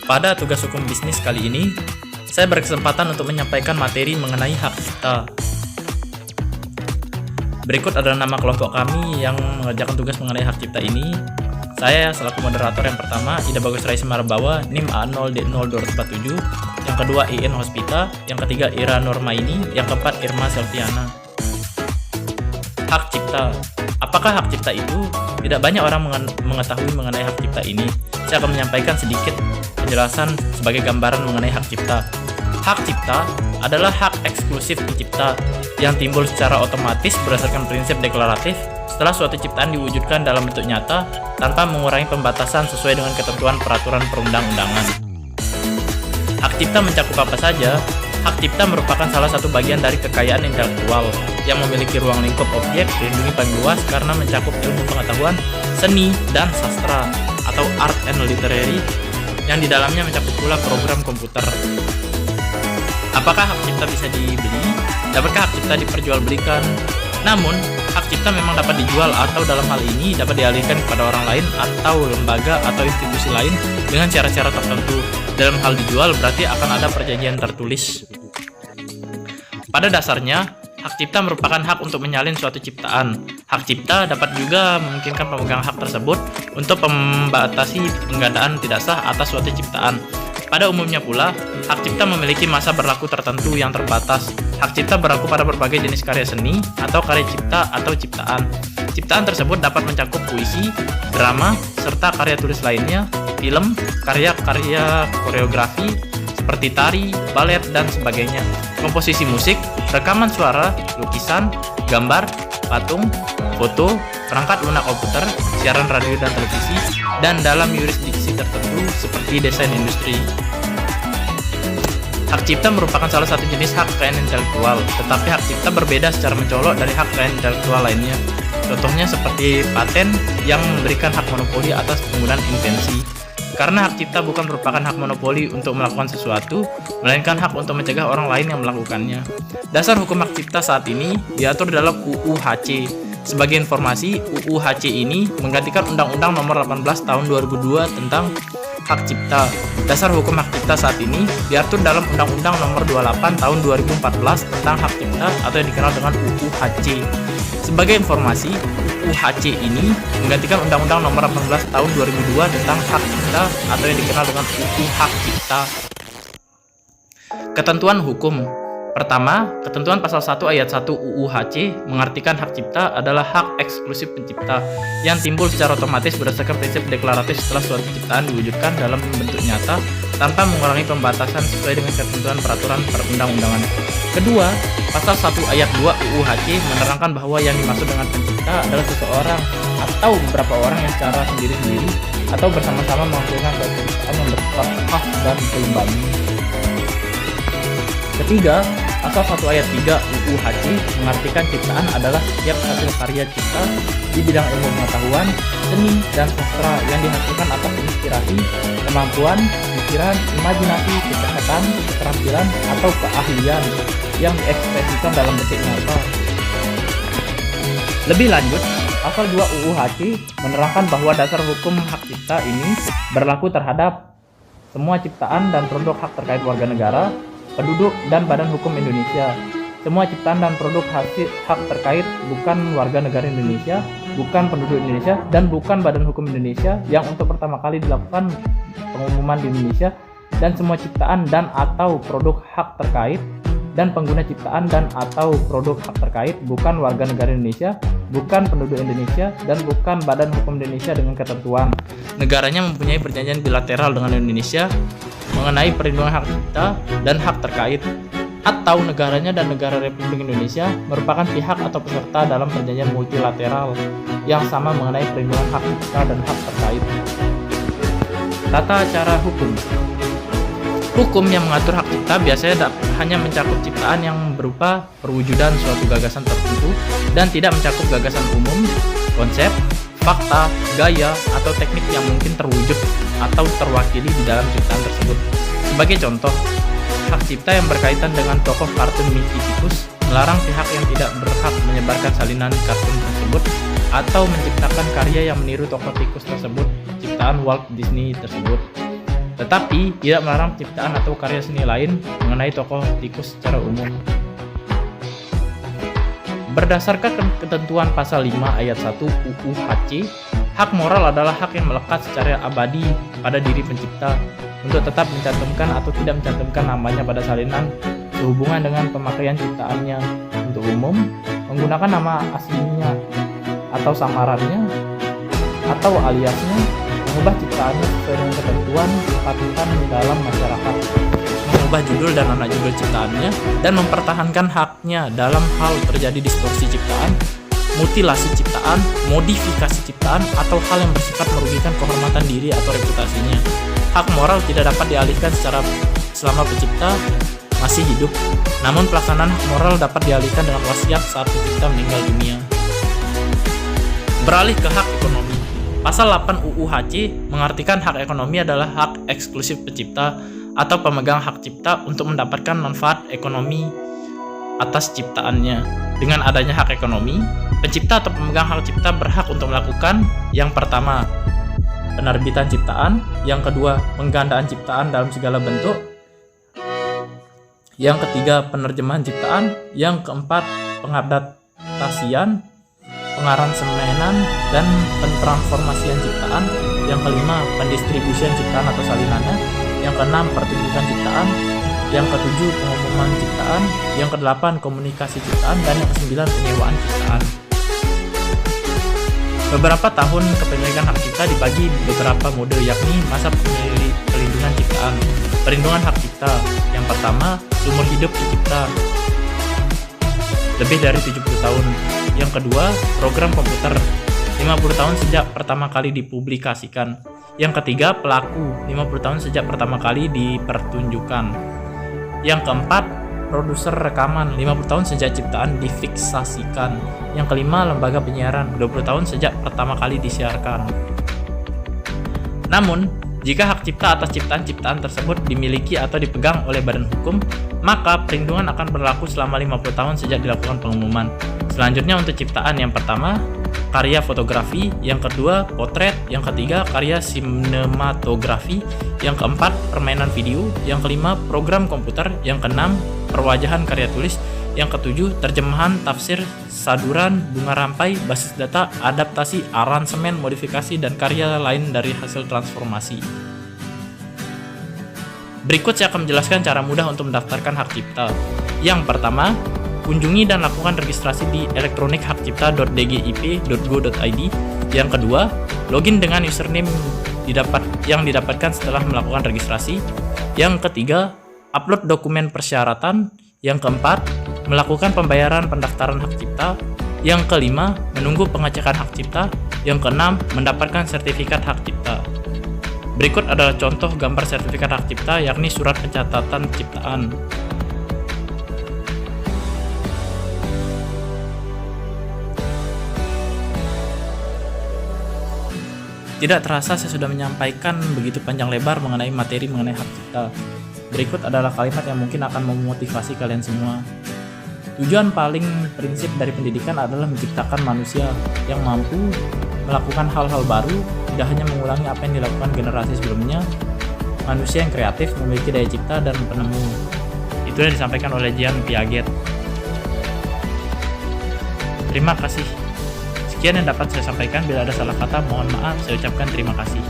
Pada tugas hukum bisnis kali ini, saya berkesempatan untuk menyampaikan materi mengenai hak cipta. Berikut adalah nama kelompok kami yang mengerjakan tugas mengenai hak cipta ini. Saya selaku moderator yang pertama, Ida Bagus Rai Semarbawa, NIM A0D0247, yang kedua IN Hospita, yang ketiga Ira Nurmaini, yang keempat Irma Selviana. Hak cipta. Apakah hak cipta itu? Tidak banyak orang mengetahui mengenai hak cipta ini. Saya akan menyampaikan sedikit penjelasan sebagai gambaran mengenai hak cipta. Hak cipta adalah hak eksklusif pencipta yang timbul secara otomatis berdasarkan prinsip deklaratif setelah suatu ciptaan diwujudkan dalam bentuk nyata tanpa mengurangi pembatasan sesuai dengan ketentuan peraturan perundang-undangan. Hak cipta mencakup apa saja? Hak cipta merupakan salah satu bagian dari kekayaan intelektual yang memiliki ruang lingkup objek dilindungi paling luas karena mencakup ilmu pengetahuan, seni, dan sastra atau art and literary yang di dalamnya mencakup pula program komputer. Apakah hak cipta bisa dibeli? Dapatkah hak cipta diperjualbelikan? Namun, hak cipta memang dapat dijual atau dalam hal ini dapat dialihkan kepada orang lain atau lembaga atau institusi lain dengan cara-cara tertentu. Dalam hal dijual berarti akan ada perjanjian tertulis. Pada dasarnya, hak cipta merupakan hak untuk menyalin suatu ciptaan. Hak cipta dapat juga memungkinkan pemegang hak tersebut untuk membatasi penggandaan tidak sah atas suatu ciptaan. Pada umumnya pula, hak cipta memiliki masa berlaku tertentu yang terbatas. Hak cipta berlaku pada berbagai jenis karya seni atau karya cipta atau ciptaan. Ciptaan tersebut dapat mencakup puisi, drama, serta karya tulis lainnya, film, karya-karya koreografi, seperti tari, balet, dan sebagainya, komposisi musik, rekaman suara, lukisan, gambar, patung, foto, perangkat lunak komputer, siaran radio dan televisi, dan dalam yurisdiksi tertentu seperti desain industri. Hak cipta merupakan salah satu jenis hak kekayaan intelektual, tetapi hak cipta berbeda secara mencolok dari hak kekayaan intelektual lainnya. Contohnya seperti paten yang memberikan hak monopoli atas penggunaan invensi. Karena hak cipta bukan merupakan hak monopoli untuk melakukan sesuatu, melainkan hak untuk mencegah orang lain yang melakukannya. Dasar hukum hak cipta saat ini diatur dalam UU HC. Sebagai informasi, UU HC ini menggantikan Undang-Undang Nomor 18 Tahun 2002 tentang hak cipta. Dasar hukum hak cipta saat ini diatur dalam Undang-Undang Nomor 28 Tahun 2014 tentang hak cipta atau yang dikenal dengan UU HC. Sebagai informasi, UU HC ini menggantikan Undang-Undang Nomor 18 Tahun 2002 tentang hak cipta atau yang dikenal dengan UU Hak Cipta. Ketentuan hukum. Pertama, ketentuan pasal 1 ayat 1 UU HC mengartikan hak cipta adalah hak eksklusif pencipta yang timbul secara otomatis berdasarkan prinsip deklaratif setelah suatu ciptaan diwujudkan dalam bentuk nyata tanpa mengurangi pembatasan sesuai dengan ketentuan peraturan perundang-undangan. Kedua, pasal 1 ayat 2 UU HC menerangkan bahwa yang dimaksud dengan pencipta adalah seseorang atau beberapa orang yang secara sendiri-sendiri atau bersama-sama menghasilkan suatu ciptaan yang bersifat khas dan pribadi. Ketiga, pasal 1 ayat 3 UU HC mengartikan ciptaan adalah setiap hasil karya cipta di bidang ilmu pengetahuan, seni, dan sastra yang dihasilkan atas inspirasi, kemampuan, pikiran, imajinasi, kecerdasan, keterampilan, atau keahlian yang diekspresikan dalam bentuk nyata. Lebih lanjut, pasal 2 UU HC menerangkan bahwa dasar hukum hak cipta ini berlaku terhadap semua ciptaan dan produk hak terkait warga negara, penduduk, dan badan hukum Indonesia. Semua ciptaan dan produk hasil hak terkait bukan warga negara Indonesia, bukan penduduk Indonesia, dan bukan badan hukum Indonesia yang untuk pertama kali dilakukan pengumuman di Indonesia, dan semua ciptaan dan atau produk hak terkait dan pengguna ciptaan dan atau produk hak terkait bukan warga negara Indonesia, bukan penduduk Indonesia, dan bukan badan hukum Indonesia dengan ketentuan negaranya mempunyai perjanjian bilateral dengan Indonesia mengenai perlindungan hak cipta dan hak terkait, atau negaranya dan negara Republik Indonesia merupakan pihak atau peserta dalam perjanjian multilateral yang sama mengenai perlindungan hak cipta dan hak terkait. Tata cara hukum. Hukum yang mengatur hak cipta biasanya hanya mencakup ciptaan yang berupa perwujudan suatu gagasan tertentu dan tidak mencakup gagasan umum, konsep, fakta, gaya, atau teknik yang mungkin terwujud atau terwakili di dalam ciptaan tersebut. Sebagai contoh, hak cipta yang berkaitan dengan tokoh kartun Mickey Tikus melarang pihak yang tidak berhak menyebarkan salinan kartun tersebut atau menciptakan karya yang meniru tokoh tikus tersebut, ciptaan Walt Disney tersebut. Tetapi tidak melarang ciptaan atau karya seni lain mengenai tokoh tikus secara umum. Berdasarkan ketentuan pasal 5 ayat 1 UU HC, hak moral adalah hak yang melekat secara abadi pada diri pencipta untuk tetap mencantumkan atau tidak mencantumkan namanya pada salinan sehubungan dengan pemakaian ciptaannya. Untuk umum, menggunakan nama aslinya atau samarannya atau aliasnya, mengubah ciptaannya sesuai dengan ketentuan patentan dalam masyarakat, mengubah judul dan nama judul ciptaannya, dan mempertahankan haknya dalam hal terjadi distorsi ciptaan, mutilasi ciptaan, modifikasi ciptaan, atau hal yang bersifat merugikan kehormatan diri atau reputasinya. Hak moral tidak dapat dialihkan selama pencipta masih hidup, namun pelaksanaan hak moral dapat dialihkan dengan wasiat saat pencipta meninggal dunia. Beralih ke hak ekonomi. Pasal 8 UU HC mengartikan hak ekonomi adalah hak eksklusif pencipta atau pemegang hak cipta untuk mendapatkan manfaat ekonomi atas ciptaannya. Dengan adanya hak ekonomi, pencipta atau pemegang hak cipta berhak untuk melakukan yang pertama, penerbitan ciptaan, yang kedua, penggandaan ciptaan dalam segala bentuk, yang ketiga, penerjemahan ciptaan, yang keempat, pengadaptasian, pengaransemenan, dan pentransformasian ciptaan, yang kelima, pendistribusian ciptaan atau salinannya, yang keenam, pertunjukan ciptaan, yang ketujuh, pengumuman ciptaan, yang kedelapan, komunikasi ciptaan, dan yang kesembilan, penyewaan ciptaan. Beberapa tahun kepemilikan hak cipta dibagi beberapa mode, yakni masa perlindungan ciptaan, perlindungan hak cipta. Yang pertama, umur hidup pencipta lebih dari 70 tahun. Yang kedua, program komputer 50 tahun sejak pertama kali dipublikasikan. Yang ketiga, pelaku 50 tahun sejak pertama kali dipertunjukkan. Yang keempat, produser rekaman 50 tahun sejak ciptaan difiksasikan. Yang kelima, lembaga penyiaran 20 tahun sejak pertama kali disiarkan. Namun, jika hak cipta atas ciptaan-ciptaan tersebut dimiliki atau dipegang oleh badan hukum, maka perlindungan akan berlaku selama 50 tahun sejak dilakukan pengumuman. Selanjutnya untuk ciptaan yang pertama, karya fotografi, yang kedua, potret, yang ketiga, karya sinematografi, yang keempat, permainan video, yang kelima, program komputer, yang keenam, perwajahan karya tulis, yang ketujuh, terjemahan, tafsir, saduran, bunga rampai, basis data, adaptasi, aransemen, modifikasi, dan karya lain dari hasil transformasi. Berikut saya akan menjelaskan cara mudah untuk mendaftarkan hak cipta. Yang pertama, kunjungi dan lakukan registrasi di elektronikHakcipta.dgip.go.id. Yang kedua, login dengan username yang didapatkan setelah melakukan registrasi. Yang ketiga, upload dokumen persyaratan. Yang keempat, melakukan pembayaran pendaftaran hak cipta. Yang kelima, menunggu pengecekan hak cipta. Yang keenam, mendapatkan sertifikat hak cipta. Berikut adalah contoh gambar sertifikat hak cipta, yakni surat pencatatan ciptaan. Tidak terasa saya sudah menyampaikan begitu panjang lebar mengenai materi mengenai hak cipta. Berikut adalah kalimat yang mungkin akan memotivasi kalian semua. Tujuan paling prinsip dari pendidikan adalah menciptakan manusia yang mampu melakukan hal-hal baru, tidak hanya mengulangi apa yang dilakukan generasi sebelumnya. Manusia yang kreatif, memiliki daya cipta dan penemu. Itu yang disampaikan oleh Jean Piaget. Terima kasih. Sekian yang dapat saya sampaikan. Bila ada salah kata, mohon maaf. Saya ucapkan terima kasih.